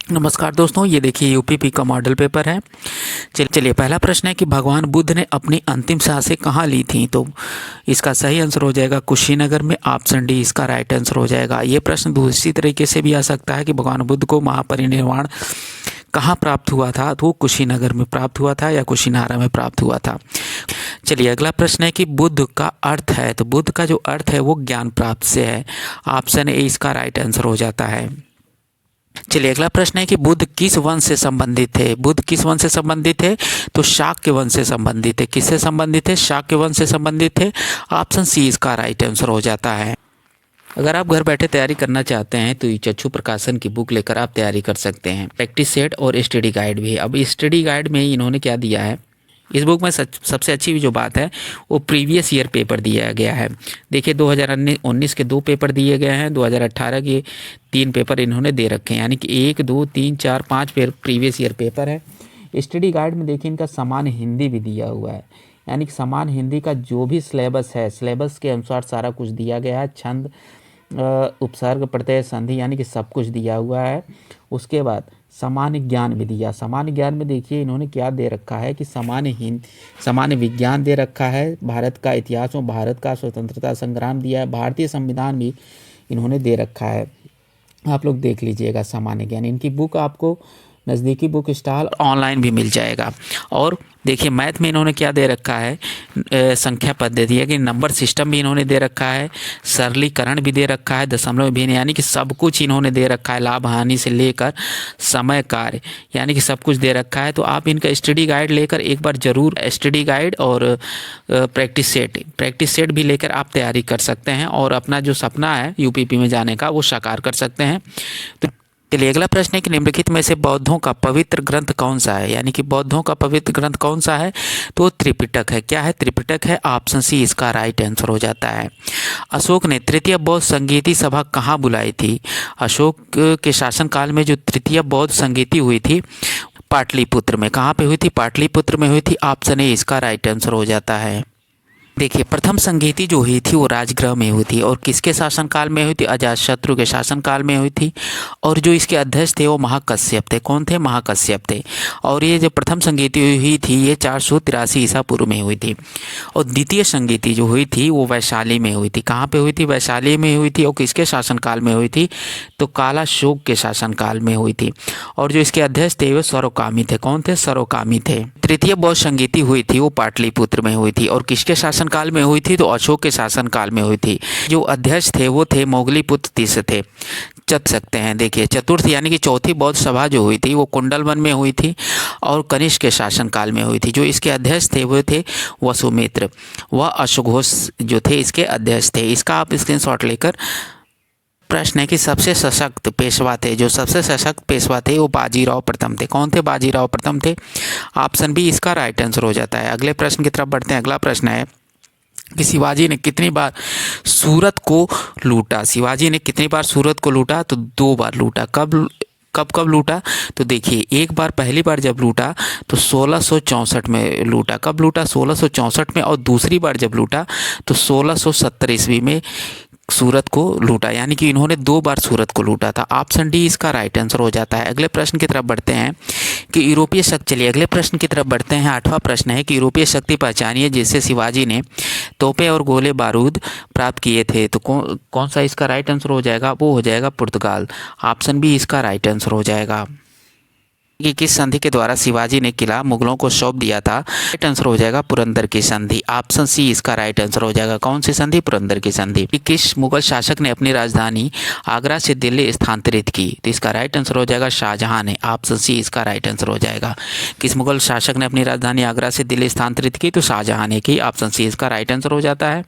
नमस्कार दोस्तों, ये देखिए यूपीपी का मॉडल पेपर है। चलिए पहला प्रश्न है कि भगवान बुद्ध ने अपनी अंतिम सांसें कहाँ ली थी। तो इसका सही आंसर हो जाएगा कुशीनगर में। ऑप्शन डी इसका राइट आंसर हो जाएगा। ये प्रश्न दूसरी तरीके से भी आ सकता है कि भगवान बुद्ध को महापरिनिर्वाण कहाँ प्राप्त हुआ था। तो कुशीनगर में प्राप्त हुआ था या कुशीनारा में प्राप्त हुआ था। चलिए अगला प्रश्न है कि बुद्ध का अर्थ है। तो बुद्ध का जो अर्थ है वो ज्ञान प्राप्त से है। ऑप्शन ए इसका राइट आंसर हो जाता है। चलिए अगला प्रश्न है कि बुद्ध किस वंश से संबंधित थे। बुद्ध किस वंश से संबंधित थे। तो शाक्य वंश से संबंधित थे। किससे संबंधित थे? शाक्य वंश से संबंधित थे। ऑप्शन सी इसका राइट आंसर हो जाता है। अगर आप घर बैठे तैयारी करना चाहते हैं तो ये चक्षु प्रकाशन की बुक लेकर आप तैयारी कर सकते हैं। प्रैक्टिस सेट और स्टडी गाइड भी है। अब स्टडी गाइड में इन्होंने क्या दिया है, इस बुक में सबसे अच्छी जो बात है वो प्रीवियस ईयर पेपर दिया गया है। देखिए 2019 के 2 पेपर दिए गए हैं, 2018 के 3 पेपर इन्होंने दे रखे हैं, यानी कि 1 2 3 4 5 प्रीवियस ईयर पेपर है। स्टडी गाइड में देखिए इनका समान हिंदी भी दिया हुआ है, यानी कि समान हिंदी का जो भी सिलेबस है, सिलेबस के अनुसार सारा कुछ दिया गया है। छंद, उपसर्ग, प्रत्यय, संधि, यानी कि सब कुछ दिया हुआ है। उसके बाद सामान्य ज्ञान भी दिया। सामान्य ज्ञान में देखिए इन्होंने क्या दे रखा है कि सामान्य विज्ञान दे रखा है, भारत का इतिहास और भारत का स्वतंत्रता संग्राम दिया है, भारतीय संविधान भी इन्होंने दे रखा है। आप लोग देख लीजिएगा सामान्य ज्ञान। इनकी बुक आपको नज़दीकी बुक स्टॉल ऑनलाइन भी मिल जाएगा। और देखिए मैथ में इन्होंने क्या दे रखा है, संख्या पद्धति है कि नंबर सिस्टम भी इन्होंने दे रखा है, सरलीकरण भी दे रखा है, दशमलव भिन्न, यानी कि सब कुछ इन्होंने दे रखा है। लाभ हानि से लेकर समय कार्य, यानी कि सब कुछ दे रखा है। तो आप इनका स्टडी गाइड लेकर एक बार ज़रूर, स्टडी गाइड और प्रैक्टिस सेट भी लेकर आप तैयारी कर सकते हैं और अपना जो सपना है यूपीपी में जाने का वो साकार कर सकते हैं। तो चलिए अगला प्रश्न है कि निम्नलिखित में से बौद्धों का पवित्र ग्रंथ कौन सा है, यानी कि बौद्धों का पवित्र ग्रंथ कौन सा है। तो त्रिपिटक है। क्या है? त्रिपिटक है। ऑप्शन सी इसका राइट आंसर हो जाता है। अशोक ने तृतीय बौद्ध संगीति सभा कहाँ बुलाई थी। अशोक के शासनकाल में जो तृतीय बौद्ध संगीति हुई थी पाटलिपुत्र में। कहाँ पे हुई थी? पाटलिपुत्र में हुई थी। ऑप्शन ए इसका राइट आंसर हो जाता है। देखिए प्रथम संगीति जो हुई थी वो राजगृह में हुई थी और किसके शासनकाल में हुई थी? अजातशत्रु के शासनकाल में हुई थी। और जो इसके अध्यक्ष थे वो महाकश्यप थे। कौन थे? महाकश्यप थे। और ये जो प्रथम संगीति हुई थी ये 483 ईसा पूर्व में हुई थी। और द्वितीय संगीति जो हुई थी वो वैशाली में हुई थी। कहाँ पे हुई थी? वैशाली में हुई थी। और किसके शासनकाल में हुई थी? तो कालाशोक के शासनकाल में हुई थी। और जो इसके अध्यक्ष थे वो सरोकामी थे। कौन थे? सरोकामी थे। तृतीय बौद्ध संगीति हुई थी वो पाटलिपुत्र में हुई थी। और किसके शासनकाल में हुई थी? तो अशोक के शासनकाल में हुई थी। जो अध्यक्ष थे वो थे मोगलीपुत्र तीसरे थे। चत सकते हैं। देखिए चतुर्थ यानी कि चौथी बौद्ध सभा जो हुई थी वो कुंडलवन में हुई थी और कनिष्क के शासनकाल में हुई थी। जो इसके अध्यक्ष थे वो थे वसुमित्र, वह अश्वघोष जो थे इसके अध्यक्ष थे। इसका आप स्क्रीनशॉट लेकर, प्रश्न है कि सबसे सशक्त पेशवा थे। जो सबसे सशक्त पेशवा थे वो बाजीराव प्रथम थे। कौन थे? बाजीराव प्रथम थे। ऑप्शन बी इसका राइट आंसर हो जाता है। अगले प्रश्न की तरफ बढ़ते हैं। अगला प्रश्न है कि शिवाजी ने कितनी बार सूरत को लूटा। शिवाजी ने कितनी बार सूरत को लूटा? तो 2 बार लूटा। कब लूटा? तो देखिए एक बार, पहली बार जब लूटा तो 1664 में लूटा। कब लूटा? 1664 में। और दूसरी बार जब लूटा तो 1670 ईस्वी में सूरत को लूटा, यानी कि इन्होंने 2 बार सूरत को लूटा था। ऑप्शन डी इसका राइट आंसर हो जाता है। अगले प्रश्न की तरफ बढ़ते हैं कि यूरोपीय शक्ति, चलिए अगले प्रश्न की तरफ बढ़ते हैं। 8वां प्रश्न है कि यूरोपीय शक्ति पहचानिए जिससे शिवाजी ने तोपें और गोले बारूद प्राप्त किए थे। तो कौन सा इसका राइट आंसर हो जाएगा? वो हो जाएगा पुर्तगाल। ऑप्शन बी इसका राइट आंसर हो जाएगा। कि किस संधि के द्वारा शिवाजी ने किला मुगलों को सौंप दिया था? राइट आंसर हो जाएगा पुरंदर की संधि। ऑप्शन सी इसका राइट आंसर हो जाएगा। कौन सी संधि? पुरंदर की संधि। कि किस मुगल शासक ने अपनी राजधानी आगरा से दिल्ली स्थानांतरित की? तो इसका राइट आंसर हो जाएगा शाहजहां ने। ऑप्शन सी इसका राइट आंसर हो जाएगा। किस मुगल शासक ने अपनी राजधानी आगरा से दिल्ली स्थानांतरित की? तो शाहजहां ने की। ऑप्शन सी इसका राइट आंसर हो जाता है।